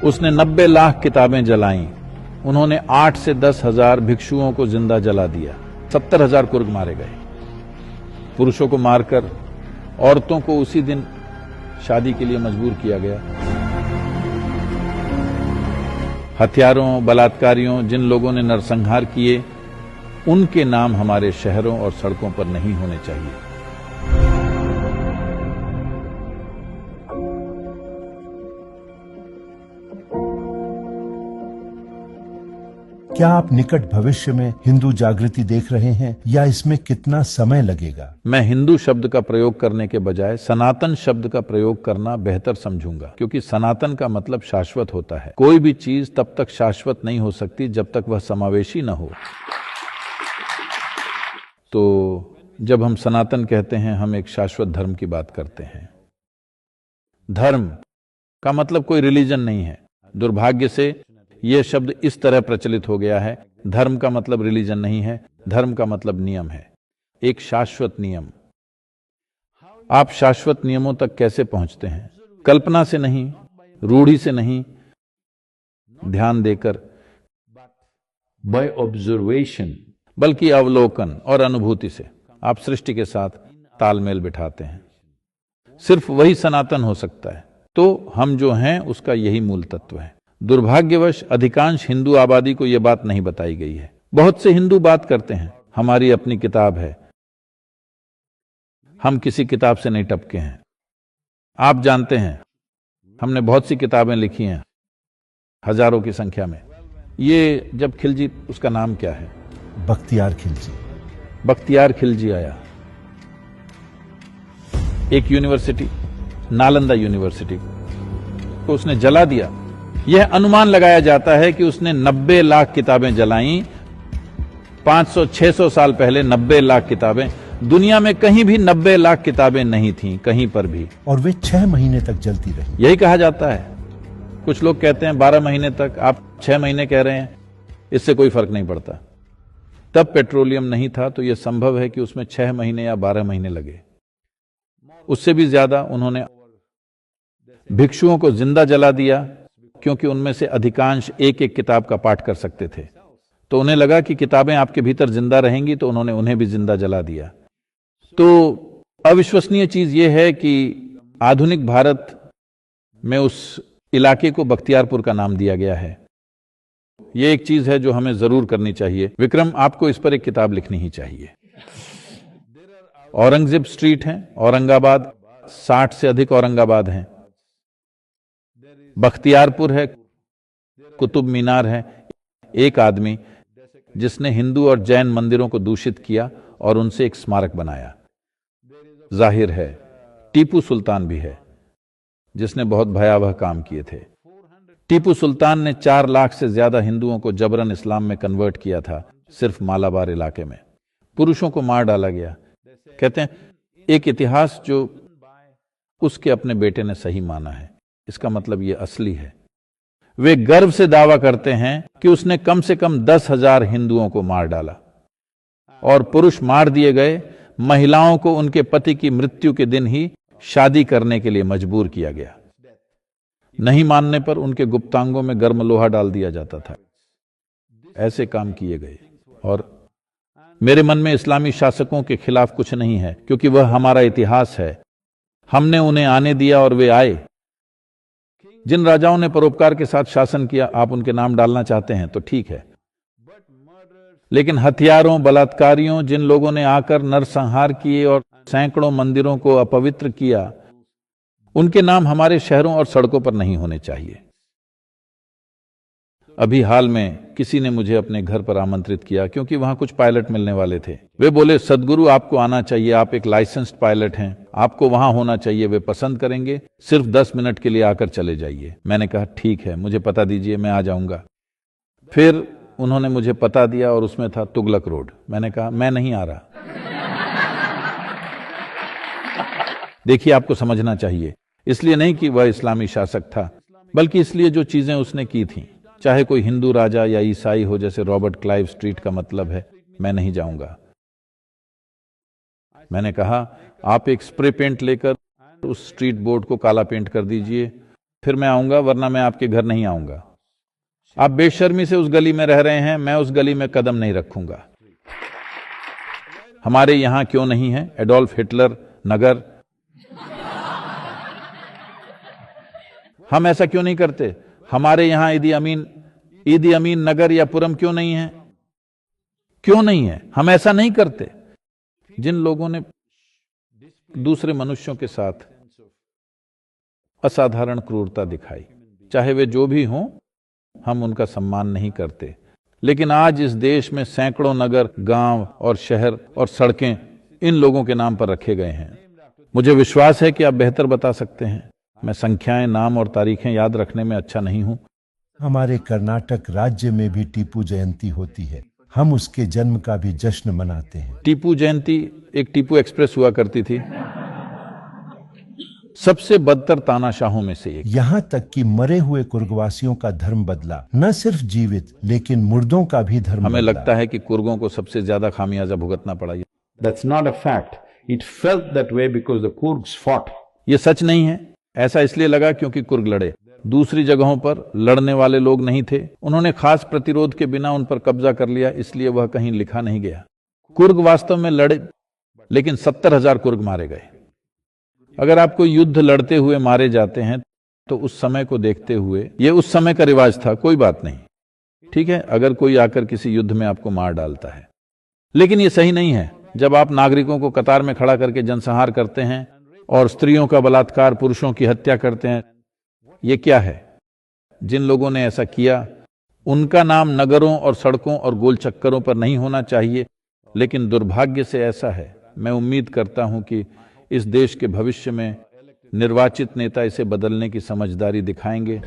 उसने 90 लाख किताबें जलाईं। उन्होंने 8 से 10 हजार भिक्षुओं को जिंदा जला दिया। 70 हजार कुर्ग मारे गए। पुरुषों को मारकर औरतों को उसी दिन शादी के लिए मजबूर किया गया। हथियारों, बलात्कारियों, जिन लोगों ने नरसंहार किए, उनके नाम हमारे शहरों और सड़कों पर नहीं होने चाहिए। क्या आप निकट भविष्य में हिंदू जागृति देख रहे हैं या इसमें कितना समय लगेगा? मैं हिंदू शब्द का प्रयोग करने के बजाय सनातन शब्द का प्रयोग करना बेहतर समझूंगा, क्योंकि सनातन का मतलब शाश्वत होता है। कोई भी चीज तब तक शाश्वत नहीं हो सकती जब तक वह समावेशी न हो। तो जब हम सनातन कहते हैं, हम एक शाश्वत धर्म की बात करते हैं। धर्म का मतलब कोई रिलीजन नहीं है। दुर्भाग्य से यह शब्द इस तरह प्रचलित हो गया है। धर्म का मतलब रिलीजन नहीं है, धर्म का मतलब नियम है, एक शाश्वत नियम। आप शाश्वत नियमों तक कैसे पहुंचते हैं? कल्पना से नहीं, रूढ़ी से नहीं, ध्यान देकर, बाय ऑब्जर्वेशन, बल्कि अवलोकन और अनुभूति से आप सृष्टि के साथ तालमेल बिठाते हैं। सिर्फ वही सनातन हो सकता है। तो हम जो हैं उसका यही मूल तत्व है। दुर्भाग्यवश अधिकांश हिंदू आबादी को यह बात नहीं बताई गई है। बहुत से हिंदू बात करते हैं, हमारी अपनी किताब है, हम किसी किताब से नहीं टपके हैं। आप जानते हैं, हमने बहुत सी किताबें लिखी हैं, हजारों की संख्या में। ये जब खिलजी, उसका नाम क्या है? बख्तियार खिलजी। बख्तियार खिलजी आया, एक यूनिवर्सिटी, नालंदा यूनिवर्सिटी को उसने जला दिया। यह अनुमान लगाया जाता है कि उसने 90 लाख किताबें जलाईं। 500-600 साल पहले 90 लाख किताबें। दुनिया में कहीं भी 90 लाख किताबें नहीं थीं, कहीं पर भी। और वे 6 महीने तक जलती रही। यही कहा जाता है। कुछ लोग कहते हैं 12 महीने तक, आप 6 महीने कह रहे हैं, इससे कोई फर्क नहीं पड़ता। तब पेट्रोलियम नहीं था, तो यह संभव है कि उसमें 6 महीने या 12 महीने लगे। उससे भी ज्यादा उन्होंने भिक्षुओं को जिंदा जला दिया, क्योंकि उनमें से अधिकांश एक एक किताब का पाठ कर सकते थे। तो उन्हें लगा कि किताबें आपके भीतर जिंदा रहेंगी, तो उन्होंने उन्हें भी जिंदा जला दिया। तो अविश्वसनीय चीज यह है कि आधुनिक भारत में उस इलाके को बख्तियारपुर का नाम दिया गया है। यह एक चीज है जो हमें जरूर करनी चाहिए। विक्रम, आपको इस पर एक किताब लिखनी ही चाहिए। औरंगजेब स्ट्रीट है, औरंगाबाद, 60 से अधिक औरंगाबाद हैं। बख्तियारपुर है, कुतुब मीनार है। एक आदमी जिसने हिंदू और जैन मंदिरों को दूषित किया और उनसे एक स्मारक बनाया। जाहिर है टीपू सुल्तान भी है, जिसने बहुत भयावह काम किए थे। टीपू सुल्तान ने 4 लाख से ज्यादा हिंदुओं को जबरन इस्लाम में कन्वर्ट किया था, सिर्फ मालाबार इलाके में। पुरुषों को मार डाला गया। कहते हैं एक इतिहास जो उसके अपने बेटे ने सही माना है, इसका मतलब ये असली है। वे गर्व से दावा करते हैं कि उसने कम से कम 10,000 हिंदुओं को मार डाला और पुरुष मार दिए गए। महिलाओं को उनके पति की मृत्यु के दिन ही शादी करने के लिए मजबूर किया गया। नहीं मानने पर उनके गुप्तांगों में गर्म लोहा डाल दिया जाता था। ऐसे काम किए गए। और मेरे मन में इस्लामी शासकों के खिलाफ कुछ नहीं है, क्योंकि वह हमारा इतिहास है। हमने उन्हें आने दिया और वे आए। जिन राजाओं ने परोपकार के साथ शासन किया, आप उनके नाम डालना चाहते हैं तो ठीक है, लेकिन हथियारों, बलात्कारियों, जिन लोगों ने आकर नरसंहार किए और सैकड़ों मंदिरों को अपवित्र किया, उनके नाम हमारे शहरों और सड़कों पर नहीं होने चाहिए। अभी हाल में किसी ने मुझे अपने घर पर आमंत्रित किया, क्योंकि वहां कुछ पायलट मिलने वाले थे। वे बोले, सदगुरु आपको आना चाहिए, आप एक लाइसेंस्ड पायलट हैं, आपको वहां होना चाहिए, वे पसंद करेंगे, सिर्फ 10 मिनट के लिए आकर चले जाइए। मैंने कहा ठीक है, मुझे पता दीजिए, मैं आ जाऊंगा। फिर उन्होंने मुझे पता दिया और उसमें था तुगलक रोड। मैंने कहा मैं नहीं आ रहा। देखिए, आपको समझना चाहिए, इसलिए नहीं कि वह इस्लामी शासक था, बल्कि इसलिए जो चीजें उसने की थी। चाहे कोई हिंदू राजा या ईसाई हो, जैसे रॉबर्ट क्लाइव स्ट्रीट का मतलब है, मैं नहीं जाऊंगा। मैंने कहा आप एक स्प्रे पेंट लेकर उस स्ट्रीट बोर्ड को काला पेंट कर दीजिए, फिर मैं आऊंगा, वरना मैं आपके घर नहीं आऊंगा। आप बेशर्मी से उस गली में रह रहे हैं, मैं उस गली में कदम नहीं रखूंगा। हमारे यहां क्यों नहीं है एडोल्फ हिटलर नगर? हम ऐसा क्यों नहीं करते? हमारे यहां ईदी अमीन नगर या पुरम क्यों नहीं है? क्यों नहीं है? हम ऐसा नहीं करते। जिन लोगों ने दूसरे मनुष्यों के साथ असाधारण क्रूरता दिखाई, चाहे वे जो भी हों, हम उनका सम्मान नहीं करते। लेकिन आज इस देश में सैकड़ों नगर, गांव और शहर और सड़कें इन लोगों के नाम पर रखे गए हैं। मुझे विश्वास है कि आप बेहतर बता सकते हैं। मैं संख्याएं, नाम और तारीखें याद रखने में अच्छा नहीं हूं। हमारे कर्नाटक राज्य में भी टीपू जयंती होती है। हम उसके जन्म का भी जश्न मनाते हैं। टीपू जयंती एक टीपू एक्सप्रेस हुआ करती थी, सबसे बदतर तानाशाहों में से एक। यहाँ तक कि मरे हुए कुर्गवासियों का धर्म बदला, न सिर्फ जीवित लेकिन मुर्दों का भी धर्म हमें बदला। लगता है कि कुर्गों को सबसे ज्यादा खामियाजा भुगतना पड़ा। That's not a fact. It felt that way because the Kurds fought. ये सच नहीं है। ऐसा इसलिए लगा क्योंकि कुर्ग लड़े। दूसरी जगहों पर लड़ने वाले लोग नहीं थे। उन्होंने खास प्रतिरोध के बिना उन पर कब्जा कर लिया, इसलिए वह कहीं लिखा नहीं गया। कुर्ग वास्तव में लड़े, लेकिन 70,000 कुर्ग मारे गए। अगर आपको युद्ध लड़ते हुए मारे जाते हैं तो उस समय को देखते हुए, ये उस समय का रिवाज था, कोई बात नहीं, ठीक है, अगर कोई आकर किसी युद्ध में आपको मार डालता है। लेकिन ये सही नहीं है जब आप नागरिकों को कतार में खड़ा करके जनसंहार करते हैं और स्त्रियों का बलात्कार, पुरुषों की हत्या करते हैं। ये क्या है? जिन लोगों ने ऐसा किया उनका नाम नगरों और सड़कों और गोल चक्करों पर नहीं होना चाहिए, लेकिन दुर्भाग्य से ऐसा है। मैं उम्मीद करता हूं कि इस देश के भविष्य में निर्वाचित नेता इसे बदलने की समझदारी दिखाएंगे।